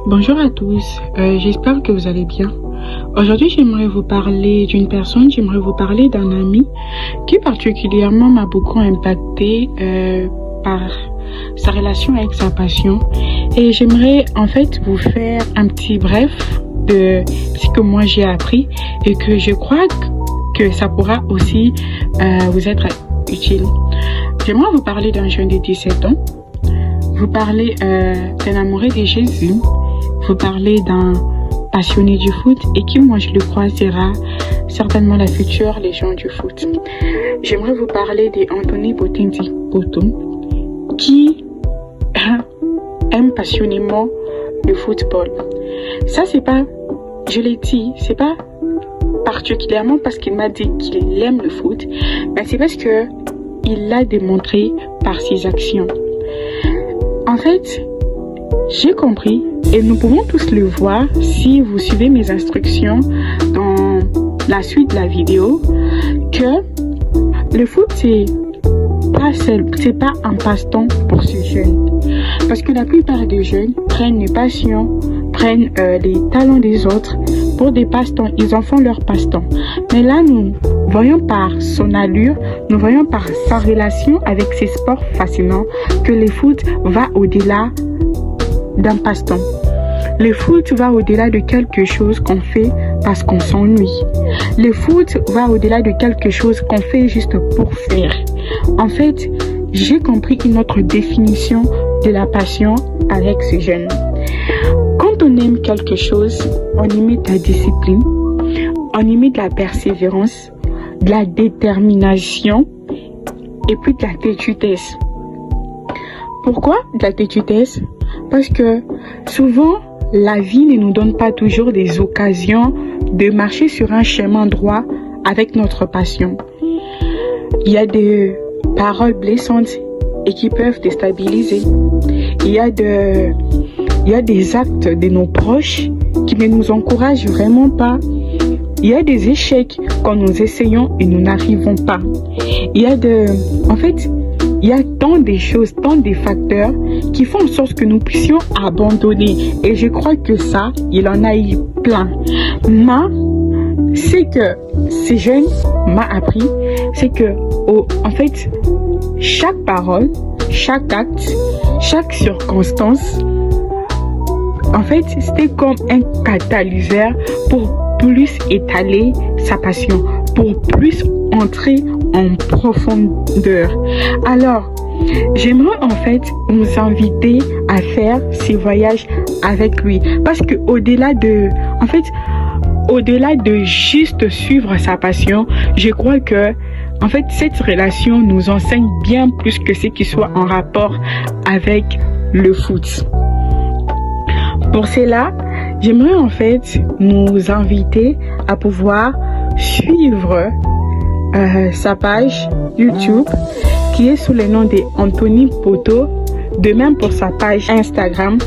Bonjour à tous, j'espère que vous allez bien. Aujourd'hui, j'aimerais vous parler d'une personne, j'aimerais vous parler d'un ami qui particulièrement m'a beaucoup impacté par sa relation avec sa passion. Et j'aimerais en fait vous faire un petit bref de ce que moi j'ai appris et que je crois que ça pourra aussi vous être utile. J'aimerais vous parler d'un jeune de 17 ans, vous parler d'un amoureux de Jésus, vous parler d'un passionné du foot et qui, moi je le crois, sera certainement la future légende du foot. J'aimerais vous parler d'Anthony Botendi Poto qui aime passionnément le football. Ça, c'est pas, je l'ai dit, c'est pas particulièrement parce qu'il m'a dit qu'il aime le foot, mais c'est parce que il l'a démontré par ses actions. En fait, j'ai compris, et nous pouvons tous le voir si vous suivez mes instructions dans la suite de la vidéo, que le foot, c'est pas un passe-temps pour ces jeunes. Parce que la plupart des jeunes prennent les passions, prennent les talents des autres pour des passe-temps. Ils en font leur passe-temps. Mais là, nous voyons par son allure, nous voyons par sa relation avec ces sports fascinants que le foot va au-delà d'un passe-temps. Le foot va au-delà de quelque chose qu'on fait parce qu'on s'ennuie. Le foot va au-delà de quelque chose qu'on fait juste pour faire. En fait, j'ai compris une autre définition de la passion avec ce jeune. Quand on aime quelque chose, on y met de la discipline, on y met de la persévérance, de la détermination et puis de la têtudesse. Pourquoi de la têtudesse? Parce que souvent, la vie ne nous donne pas toujours des occasions de marcher sur un chemin droit avec notre passion. Il y a des paroles blessantes et qui peuvent déstabiliser. Il y a des actes de nos proches qui ne nous encouragent vraiment pas. Il y a des échecs quand nous essayons et nous n'arrivons pas. Il y a tant de choses, tant de facteurs qui font en sorte que nous puissions abandonner. Et je crois que ça, il en a eu plein. Mais c'est que ces jeunes m'a appris, c'est que en fait, chaque parole, chaque acte, chaque circonstance, en fait, c'était comme un catalyseur pour plus étaler sa passion, pour plus entrer en profondeur. Alors, j'aimerais en fait vous inviter à faire ces voyages avec lui. Parce que au-delà de juste suivre sa passion, je crois que en fait, cette relation nous enseigne bien plus que ce qui soit en rapport avec le foot. Pour cela, j'aimerais en fait nous inviter à pouvoir suivre sa page YouTube qui est sous le nom d'Anthony Poto, de même pour sa page Instagram